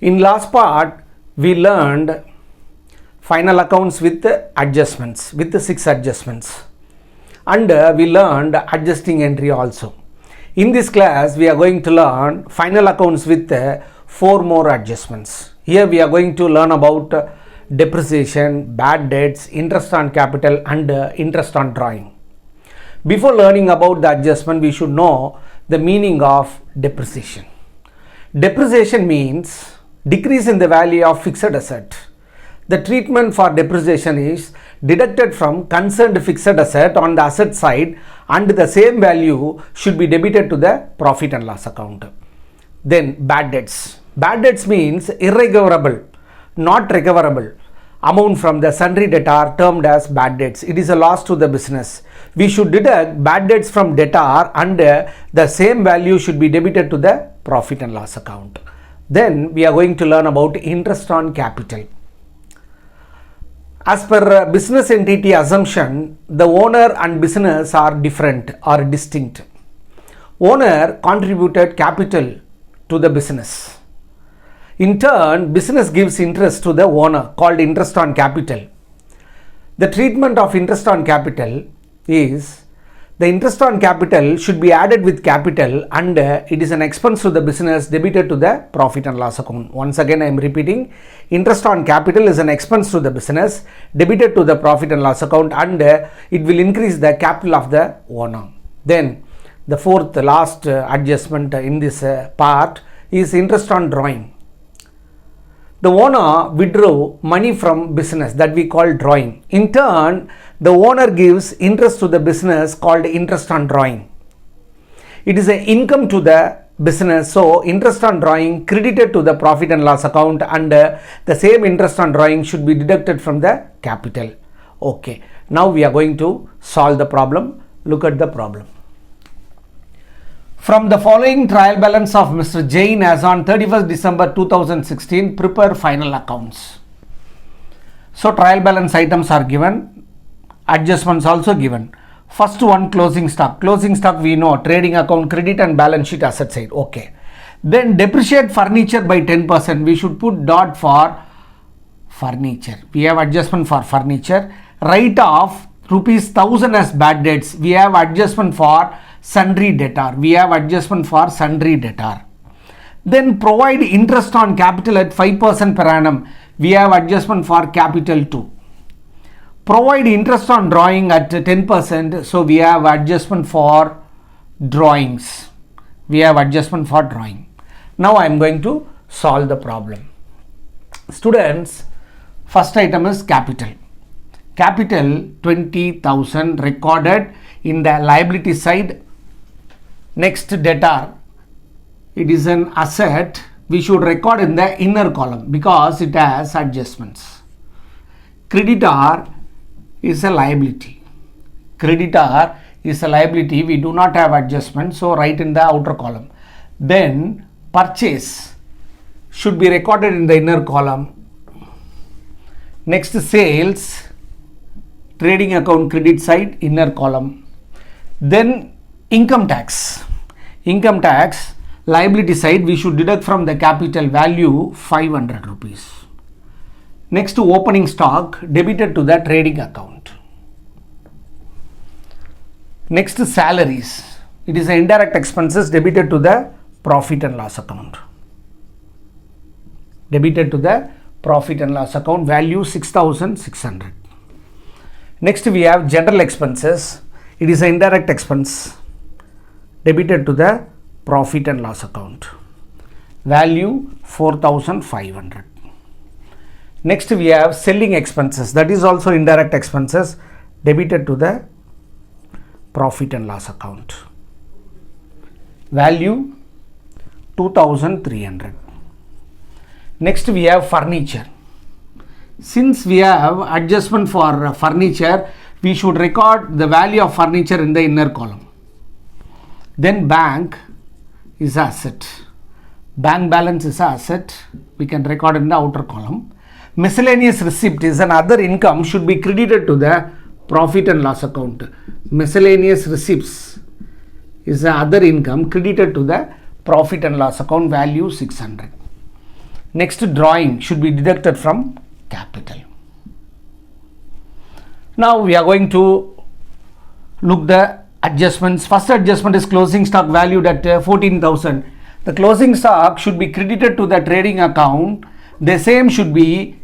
In last part, we learned final accounts with adjustments, with 6 adjustments, and we learned adjusting entry also. In this class, we are going to learn final accounts with 4 more adjustments. Here we are going to learn about depreciation, bad debts, interest on capital, and interest on drawing. Before learning about the adjustment, we should know the meaning of depreciation. Depreciation means decrease in the value of fixed asset. The treatment for depreciation is deducted from concerned fixed asset on the asset side, and the same value should be debited to the profit and loss account. Then bad debts. Bad debts means irrecoverable, not recoverable amount from the sundry debtor termed as bad debts. It is a loss to the business. We should deduct bad debts from debtor, and the same value should be debited to the profit and loss account. Then we are going to learn about interest on capital. As per business entity assumption, the owner and business are different or distinct. Owner contributed capital to the business. In turn, business gives interest to the owner, called interest on capital. The treatment of interest on capital is the interest on capital should be added with capital, and it is an expense to the business debited to the profit and loss account. Once again, I am repeating, interest on capital is an expense to the business debited to the profit and loss account, and it will increase the capital of the owner. Then the fourth last adjustment in this part is interest on drawing. The owner withdrew money from business, that we call drawing. In turn, the owner gives interest to the business called interest on drawing. It is an income to the business, so interest on drawing credited to the profit and loss account, and the same interest on drawing should be deducted from the capital. Okay, now we are going to solve the problem. Look at the problem. From the following trial balance of Mr. Jain as on 31st December 2016, prepare final accounts. So trial balance items are given, adjustments also given. First one, closing stock. Closing stock we know, trading account, credit and balance sheet asset side. Okay. Then depreciate furniture by 10%. We should put dot for furniture. We have adjustment for furniture. Write off ₹1000 as bad debts. We have adjustment for sundry debtor. We have adjustment for sundry debtor. Then provide interest on capital at 5% per annum. We have adjustment for capital too. Provide interest on drawing at 10%. So we have adjustment for drawings. We have adjustment for drawing. Now I am going to solve the problem. Students, first item is capital. Capital 20,000 recorded in the liability side. Next, debtor, it is an asset. We should record in the inner column because it has adjustments. Creditor is a liability. Creditor is a liability. We do not have adjustment, so write in the outer column. Then purchase should be recorded in the inner column. Next, sales, trading account credit side, inner column. Then income tax. Income tax, liability side, we should deduct from the capital value 500 rupees. Next, opening stock debited to the trading account. Next, salaries. It is indirect expenses debited to the profit and loss account. Debited to the profit and loss account, value 6,600. Next, we have general expenses. It is an indirect expense debited to the profit and loss account, value 4,500. Next, we have selling expenses. That is also indirect expenses debited to the profit and loss account, value 2,300. Next, we have furniture. Since we have adjustment for furniture, we should record the value of furniture in the inner column. Then bank is asset. Bank balance is asset. We can record in the outer column. Miscellaneous receipt is another income, should be credited to the profit and loss account. Miscellaneous receipts is the other income credited to the profit and loss account, value 600. Next, drawing should be deducted from capital. Now we are going to look the adjustments. First adjustment is closing stock valued at 14,000. The closing stock should be credited to the trading account. The same should be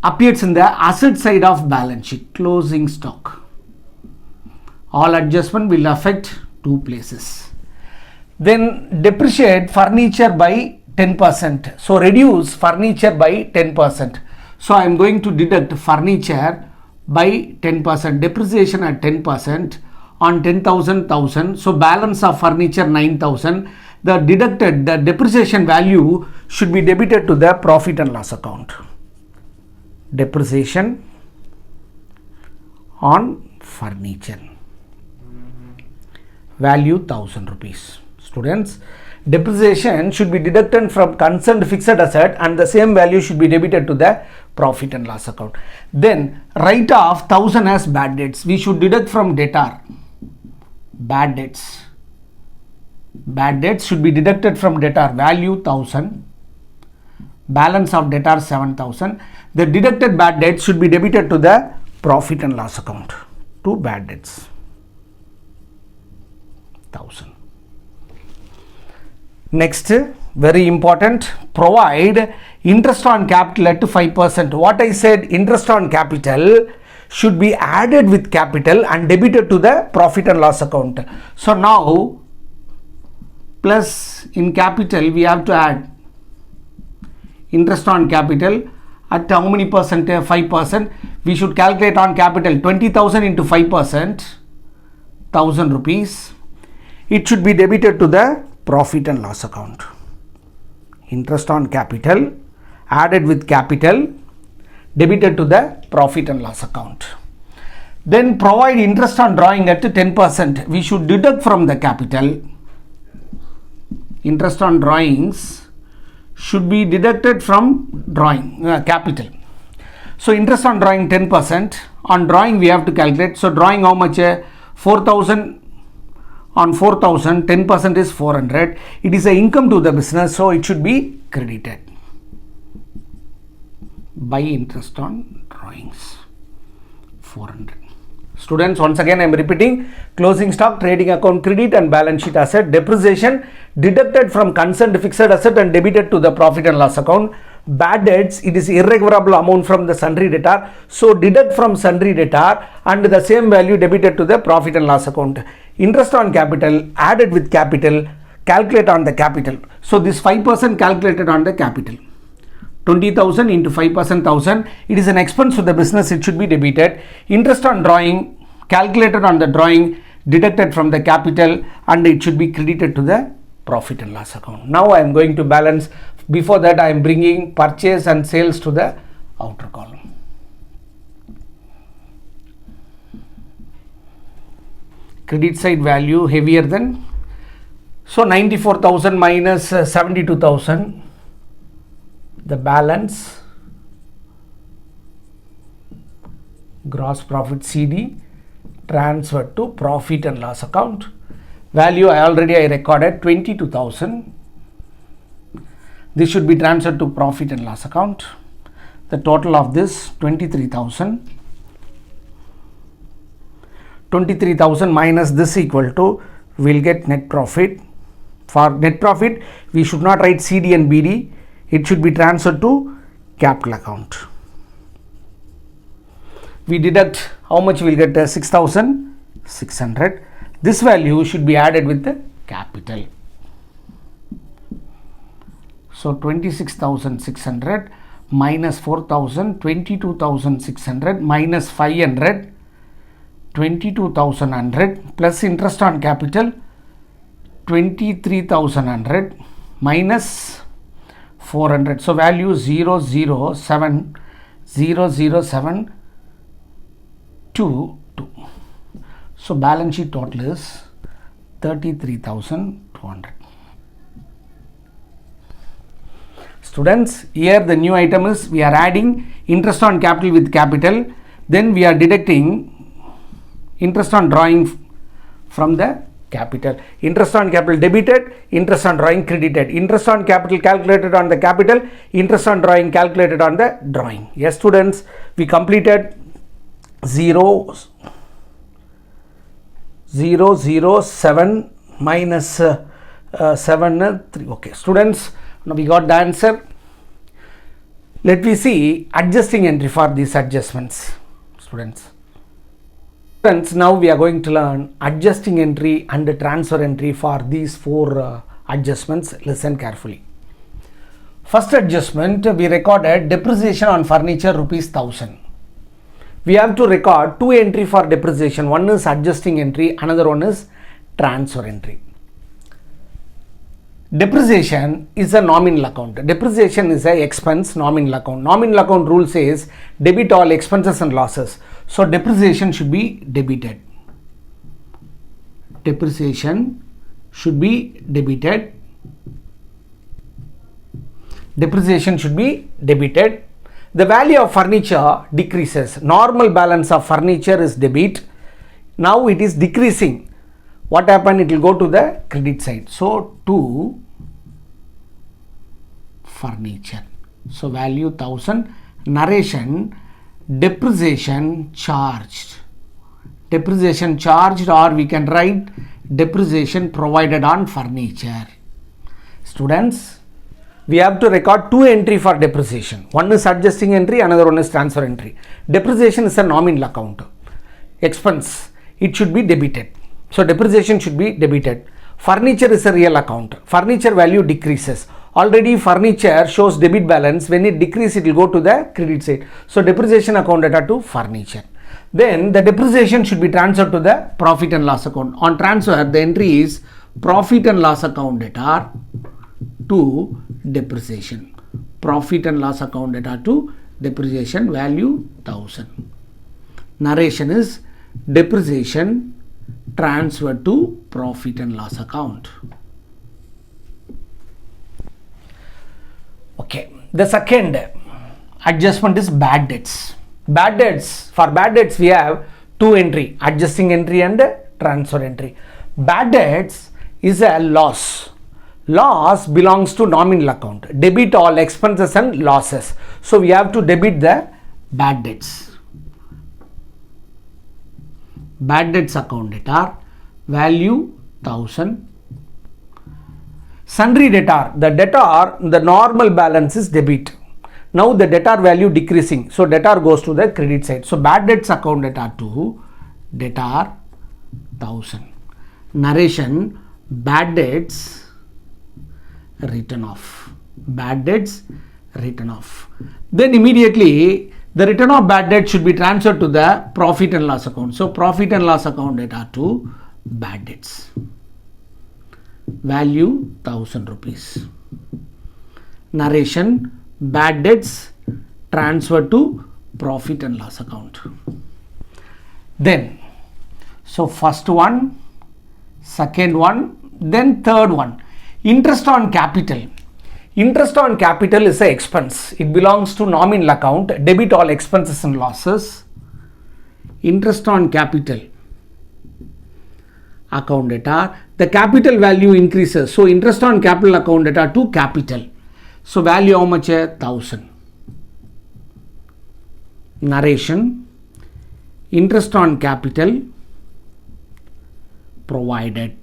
appears in the asset side of balance sheet. Closing stock. All adjustment will affect two places. Then depreciate furniture by 10%. So reduce furniture by 10%. So I am going to deduct furniture by 10%. Depreciation at 10% on 10,000. So balance of furniture 9,000. The depreciation value should be debited to the profit and loss account. Depreciation on furniture. Value 1,000 rupees. Students, depreciation should be deducted from concerned fixed asset and the same value should be debited to the profit and loss account. Then write off 1,000 as bad debts. We should deduct from debtor. Bad debts. Bad debts should be deducted from debtor. Value 1,000. Balance of debtor 7,000. The deducted bad debts should be debited to the profit and loss account. Two bad debts. 1,000. Next, very important, provide interest on capital at 5%. What I said, interest on capital should be added with capital and debited to the profit and loss account. So now, plus in capital, we have to add interest on capital at how many percent? 5%. We should calculate on capital 20,000 into 5%, 1,000 rupees. It should be debited to the profit and loss account. Interest on capital added with capital debited to the profit and loss account. Then provide interest on drawing at 10%. We should deduct from the capital. Interest on drawings should be deducted from drawing capital. So interest on drawing 10%. On drawing we have to calculate. So drawing how much? 4,000. On 4,000, 10% is 400. It is an income to the business, so it should be credited by interest on drawings. 400. Students, once again I am repeating, closing stock, trading account credit and balance sheet asset. Depreciation deducted from concerned fixed asset and debited to the profit and loss account. Bad debts, it is irrecoverable amount from the sundry debtor, so deduct from sundry debtor and the same value debited to the profit and loss account. Interest on capital added with capital, calculate on the capital. So this 5% calculated on the capital. 20,000 into 5%, 1,000. It is an expense to the business, it should be debited. Interest on drawing calculated on the drawing, deducted from the capital, and it should be credited to the profit and loss account. Now I am going to balance. Before that, I am bringing purchase and sales to the outer column. Credit side value heavier than, so 94,000 minus 72,000. The balance, gross profit CD transferred to profit and loss account. Value I recorded 22,000. This should be transferred to profit and loss account. The total of this 23,000. 23,000 minus this equal to, we'll get net profit. For net profit, we should not write CD and BD. It should be transferred to capital account. We deduct how much we'll get, 6,600. This value should be added with the capital. So 26,600 minus 4,000, 22,600 minus 500, 22,100 plus interest on capital 23,100 minus 400. So value 007,00722. So balance sheet total is 33,200. Students, here the new item is we are adding interest on capital with capital, then we are deducting interest on drawing from the capital. Interest on capital debited, interest on drawing credited. Interest on capital calculated on the capital, interest on drawing calculated on the drawing. Yes students, we completed 0, 7 minus 7, 3. Okay students, now we got the answer. Let me see adjusting entry for these adjustments. Students, now we are going to learn adjusting entry and the transfer entry for these 4 adjustments. Listen carefully. First adjustment, we recorded depreciation on furniture rupees 1000. We have to record 2 entry for depreciation. One is adjusting entry, another one is transfer entry. Depreciation is a nominal account. Depreciation is a expense nominal account. Nominal account rule says debit all expenses and losses. So depreciation should be debited. Depreciation should be debited. Depreciation should be debited. The value of furniture decreases. Normal balance of furniture is debit. Now it is decreasing. What happened? It will go to the credit side. So to furniture. So value 1000. Narration, depreciation charged. Depreciation charged, or we can write depreciation provided on furniture. Students, we have to record 2 entry for depreciation. One is adjusting entry, another one is transfer entry. Depreciation is a nominal account. Expense, it should be debited. So depreciation should be debited. Furniture is a real account. Furniture value decreases. Already furniture shows debit balance. When it decreases, it will go to the credit side. So depreciation account data to furniture. Then the depreciation should be transferred to the profit and loss account. On transfer, the entry is profit and loss account data to depreciation. Profit and loss account data to depreciation, value 1000. Narration is depreciation transferred to profit and loss account. Okay, the second adjustment is bad debts. Bad debts, for bad debts we have 2 entry, adjusting entry and transfer entry. Bad debts is a loss. Loss belongs to nominal account. Debit all expenses and losses. So we have to debit the bad debts. Bad debts account data, value 1000. Sundry debtor, the debtor, the normal balance is debit. Now the debtor value decreasing. So debtor goes to the credit side. So bad debts account data to debtor 1000. Narration, bad debts written off. Bad debts written off. Then immediately the return of bad debt should be transferred to the profit and loss account. So profit and loss account data to bad debts. Value 1000 rupees. Narration, bad debts transferred to profit and loss account. Then, so first one, second one, then third one. Interest on capital. Interest on capital is an expense. It belongs to nominal account. Debit all expenses and losses. Interest on capital account data. The capital value increases. So interest on capital account data to capital. So value how much? 1000. Narration, interest on capital provided.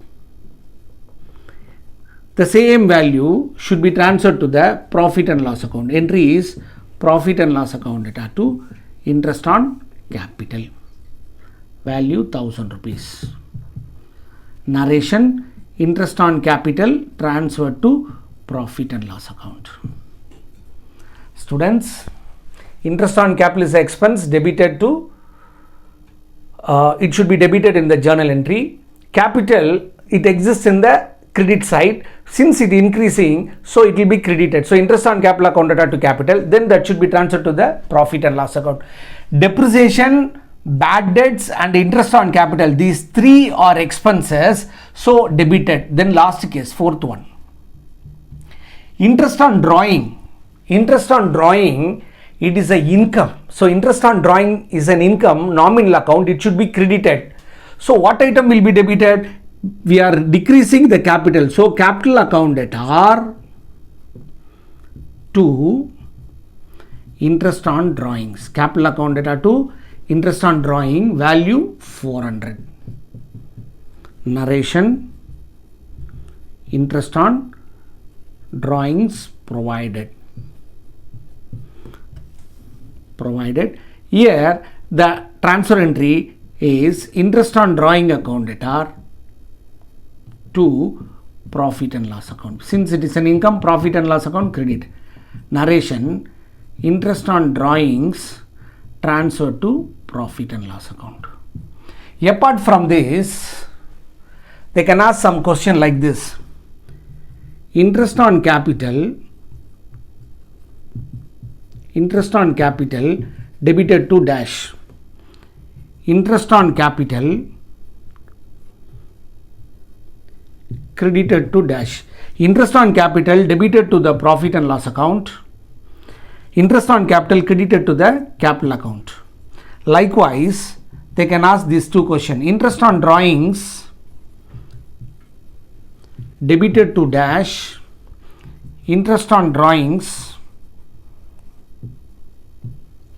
The same value should be transferred to the profit and loss account. Entry is profit and loss account data to interest on capital. Value 1000 rupees. Narration, interest on capital transferred to profit and loss account. Students, interest on capital is expense debited to, it should be debited in the journal entry. Capital, it exists in the credit side. Since it increasing, so it will be credited. So interest on capital account data to capital, then that should be transferred to the profit and loss account. Depreciation, bad debts and interest on capital, these 3 are expenses, so debited. Then last case, fourth one, interest on drawing. Interest on drawing, it is a income. So interest on drawing is an income, nominal account, it should be credited. So what item will be debited? we are decreasing the capital. So capital account debtor to interest on drawings. Capital account debtor to interest on drawing, value 400. Narration, interest on drawings provided. Here the transfer entry is interest on drawing account debtor to profit and loss account. Since it is an income, profit and loss account credit. Narration, interest on drawings transfer to profit and loss account. Apart from this, they can ask some question like this. Interest on capital debited to dash. Interest on capital credited to dash. Interest on capital debited to the profit and loss account. Interest on capital credited to the capital account. Likewise, they can ask these two questions. Interest on drawings debited to dash. Interest on drawings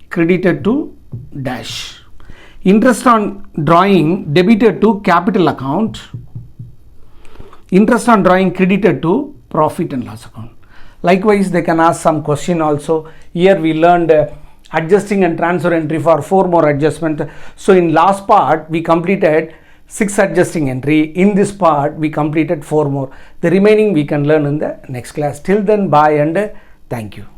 credited to dash. Interest on drawing debited to capital account. Interest on drawing credited to profit and loss account. Likewise, they can ask some question also. Here we learned adjusting and transfer entry for 4 more adjustment. So in last part we completed 6 adjusting entry. In this part we completed 4 more. The remaining we can learn in the next class. Till then, bye and thank you.